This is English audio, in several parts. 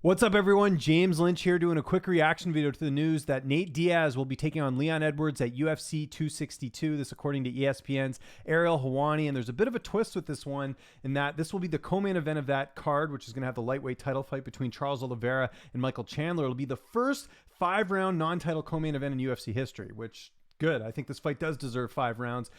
What's up, everyone? James Lynch here doing a quick reaction video to the news that Nate Diaz will be taking on Leon Edwards at UFC 262. This according to ESPN's Ariel Helwani, and there's a bit of a twist with this one in that this will be the co-main event of that card, which is going to have the lightweight title fight between Charles Oliveira and Michael Chandler. It'll be the first 5-round non-title co-main event in UFC history, which, good. I think this fight does deserve 5 rounds.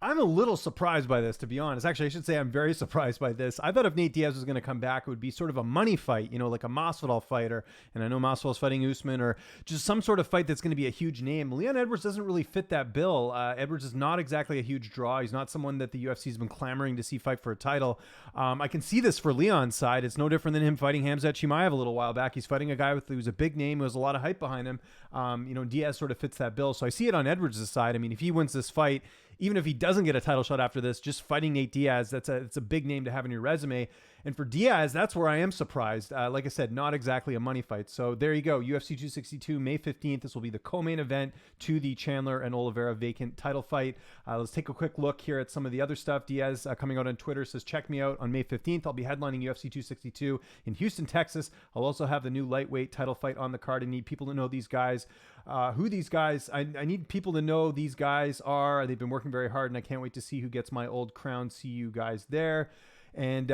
I'm a little surprised by this, to be honest. Actually, I should say I'm very surprised by this. I thought if Nate Diaz was going to come back, it would be sort of a money fight, you know, like a Masvidal fighter. And I know Masvidal's fighting Usman, or just some sort of fight that's going to be a huge name. Leon Edwards doesn't really fit that bill. Edwards is not exactly a huge draw. He's not someone that the UFC has been clamoring to see fight for a title. I can see this for Leon's side. It's no different than him fighting Khamzat Chimaev a little while back. He's fighting a guy who's a big name, who has a lot of hype behind him. You know, Diaz sort of fits that bill. So I see it on Edwards' side. I mean, if he wins this fight, even if he doesn't get a title shot after this, just fighting Nate Diaz, it's a big name to have in your resume. And for Diaz, that's where I am surprised. Like I said, not exactly a money fight. So there you go. UFC 262, May 15th. This will be the co-main event to the Chandler and Oliveira vacant title fight. Let's take a quick look here at some of the other stuff. Diaz coming out on Twitter says, check me out on May 15th. I'll be headlining UFC 262 in Houston, Texas. I'll also have the new lightweight title fight on the card. I need people to know these guys. Who these guys, I need people to know these guys are. They've been working very hard, and I can't wait to see who gets my old crown. See you guys there. And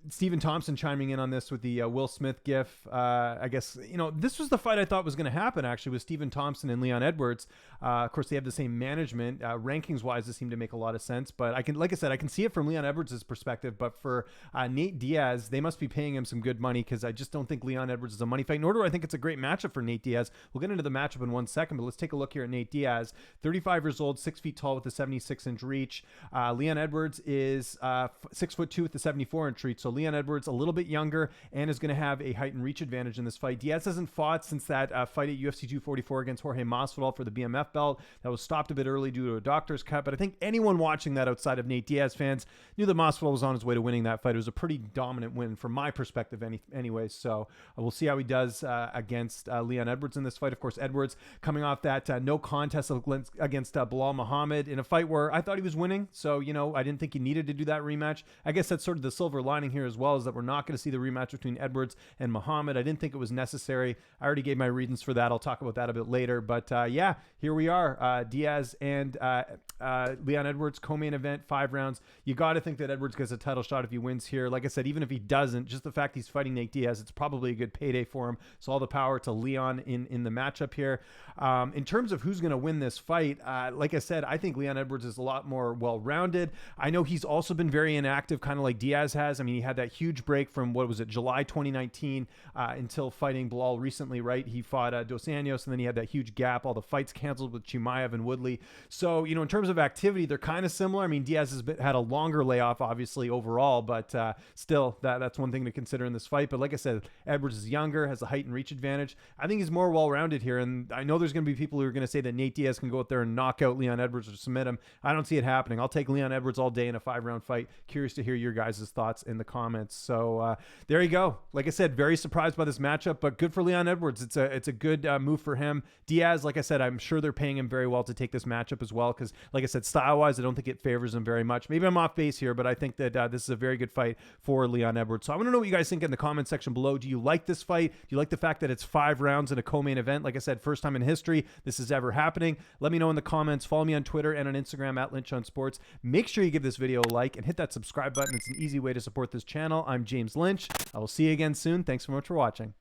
Stephen Thompson chiming in on this with the Will Smith gif. I guess, you know, this was the fight I thought was going to happen, actually, with Stephen Thompson and Leon Edwards. Of course, they have the same management. Rankings-wise, this seemed to make a lot of sense. But I can, like I said, I can see it from Leon Edwards' perspective. But for Nate Diaz, they must be paying him some good money, because I just don't think Leon Edwards is a money fight, nor do I think it's a great matchup for Nate Diaz. We'll get into the matchup in 1 second, but let's take a look here at Nate Diaz. 35 years old, 6 feet tall with a 76-inch reach. Leon Edwards is 6'2" with the 74-inch reach. So Leon Edwards a little bit younger and is going to have a height and reach advantage in this fight. Diaz hasn't fought since that fight at UFC 244 against Jorge Masvidal for the BMF belt. That was stopped a bit early due to a doctor's cut, but I think anyone watching that outside of Nate Diaz fans knew that Masvidal was on his way to winning that fight. It was a pretty dominant win from my perspective anyway, so we'll see how he does against Leon Edwards in this fight. Of course, Edwards coming off that no contest against Bilal Muhammad in a fight where I thought he was winning, so, you know, I didn't think he needed to do that rematch. I guess that's sort of the silver lining here as well, is that we're not going to see the rematch between Edwards and Muhammad. I didn't think it was necessary. I already gave my reasons for that. I'll talk about that a bit later. But yeah, here we are. Diaz and Leon Edwards, co-main event, 5 rounds. You got to think that Edwards gets a title shot if he wins here. Like I said, even if he doesn't, just the fact he's fighting Nate Diaz, it's probably a good payday for him. So all the power to Leon in the matchup here. In terms of who's going to win this fight, like I said, I think Leon Edwards is a lot more well-rounded. I know he's also been very inactive, kind of like Diaz has. I mean, he had that huge break from, what was it, July 2019 until fighting Bilal recently, right? He fought Dos Anjos, and then he had that huge gap, all the fights canceled with Chimaev and Woodley. So, you know, in terms of activity, they're kind of similar. I mean, Diaz has had a longer layoff, obviously, overall, but still, that's one thing to consider in this fight. But like I said, Edwards is younger, has a height and reach advantage. I think he's more well-rounded here, and I know there's going to be people who are going to say that Nate Diaz can go out there and knock out Leon Edwards or submit him. I don't see it happening. I'll take Leon Edwards all day in a 5-round fight. Curious to hear your guys' thoughts in the comments. So there you go. Like I said, very surprised by this matchup, but good for Leon Edwards. It's a good move for him. Diaz, like I said, I'm sure they're paying him very well to take this matchup as well, because like I said, style-wise, I don't think it favors him very much. Maybe I'm off base here, but I think that this is a very good fight for Leon Edwards. So I want to know what you guys think in the comment section below. Do you like this fight? Do you like the fact that it's 5 rounds in a co-main event? Like I said, first time in history this is ever happening. Let me know in the comments. Follow me on Twitter and on Instagram at Lynch on Sports. Make sure you give this video a like and hit that subscribe button. It's an easy way to support this channel. I'm James Lynch. I will see you again soon. Thanks so much for watching.